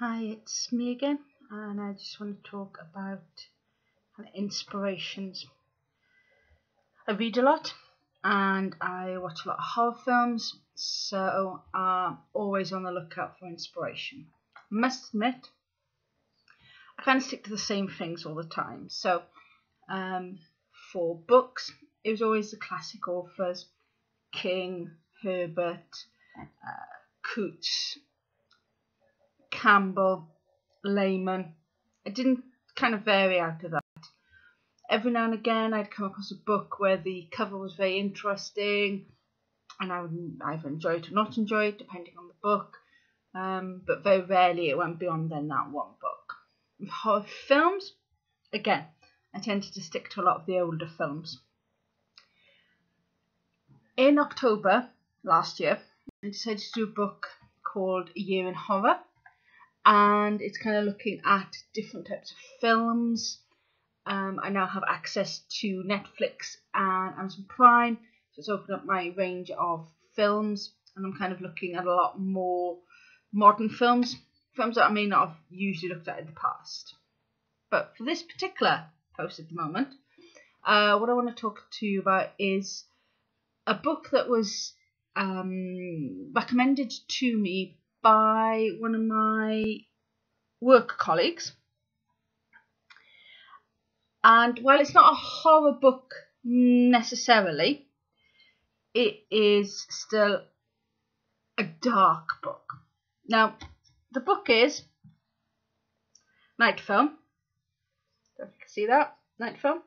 Hi, it's me again, and I just want to talk about inspirations. I read a lot, and I watch a lot of horror films, so I'm always on the lookout for inspiration. I must admit, I kind of stick to the same things all the time. So, for books, it was always the classic authors: King, Herbert, Coates, Campbell, Layman. I didn't kind of vary out of that. Every now and again, I'd come across a book where the cover was very interesting, and I would either enjoy it or not enjoy it, depending on the book. But very rarely it went beyond then that one book. With horror films, again, I tended to stick to a lot of the older films. In October last year, I decided to do a book called A Year in Horror, and it's kind of looking at different types of films. I now have access to Netflix and Amazon Prime, so it's opened up my range of films, and I'm kind of looking at a lot more modern films that I may not have usually looked at in the past. But for this particular post at the moment, what I want to talk to you about is a book that was recommended to me by one of my work colleagues. And while it's not a horror book necessarily, it is still a dark book. Now, the book is Night Film. Don't know if you can see that, Night Film.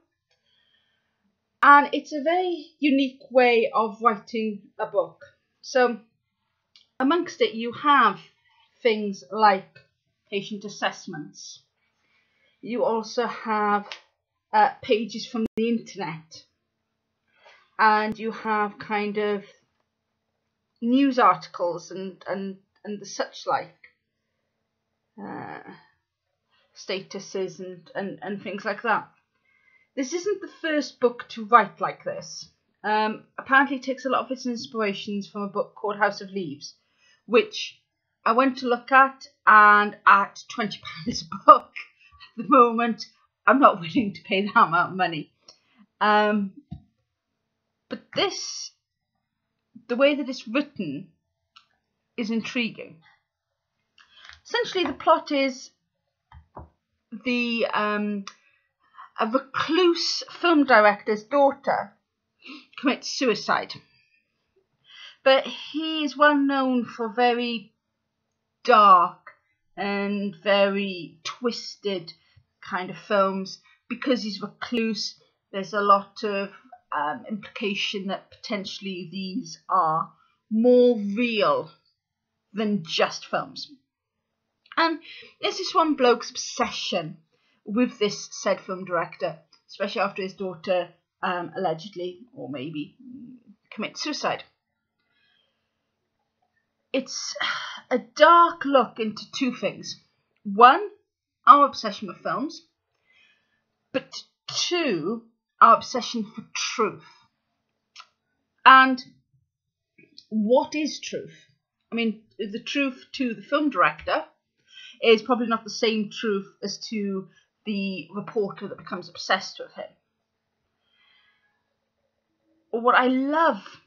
And it's a very unique way of writing a book. So, amongst it, you have things like patient assessments. You also have pages from the internet, and you have kind of news articles and the such like statuses and things like that. This isn't the first book to write like this. Apparently it takes a lot of its inspirations from a book called House of Leaves, which I went to look at, and at £20 a book at the moment, I'm not willing to pay that amount of money. But this, the way that it's written, is intriguing. Essentially, the plot is a recluse film director's daughter commits suicide. But he is well known for very dark and very twisted kind of films. Because he's recluse, there's a lot of implication that potentially these are more real than just films. And there's this one bloke's obsession with this said film director, especially after his daughter allegedly, or maybe, commits suicide. It's a dark look into two things. One, our obsession with films, but two, our obsession for truth. And what is truth? I mean, the truth to the film director is probably not the same truth as to the reporter that becomes obsessed with him. What I love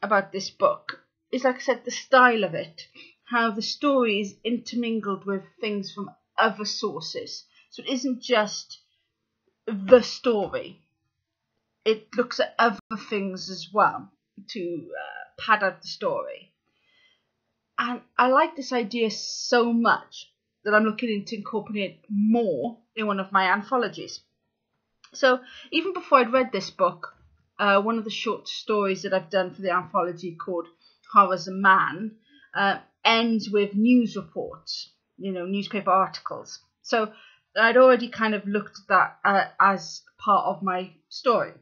about this book is, like I said, the style of it, how the story is intermingled with things from other sources. So it isn't just the story. It looks at other things as well to pad out the story. And I like this idea so much that I'm looking into incorporating it more in one of my anthologies. So even before I'd read this book, one of the short stories that I've done for the anthology called Horror as a Man ends with news reports, newspaper articles. So I'd already kind of looked at that as part of my story.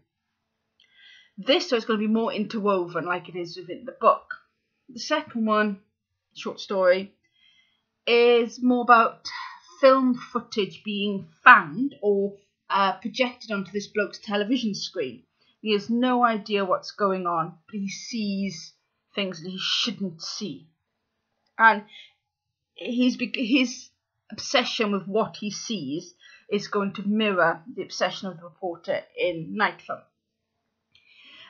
This story is going to be more interwoven like it is within the book. The second one, short story, is more about film footage being found or projected onto this bloke's television screen. He has no idea what's going on, but he sees things that he shouldn't see. And his obsession with what he sees is going to mirror the obsession of the reporter in Nightfall.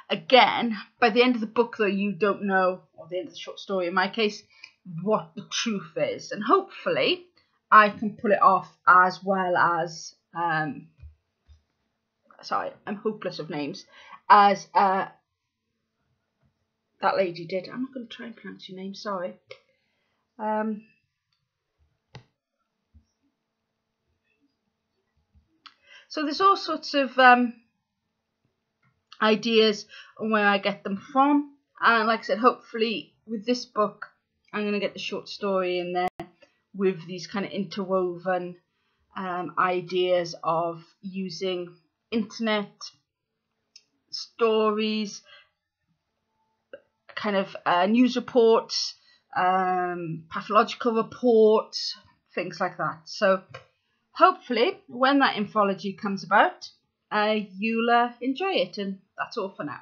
Again, by the end of the book, though, you don't know, or the end of the short story in my case, what the truth is. And hopefully I can pull it off as well as, sorry, I'm hopeless of names, as that lady did. I'm not going to try and pronounce your name, sorry. So there's all sorts of ideas on where I get them from, and like I said, hopefully with this book I'm going to get the short story in there with these kind of interwoven ideas of using internet stories, kind of news reports, pathological reports, things like that. So hopefully when that anthology comes about, you'll enjoy it, and that's all for now.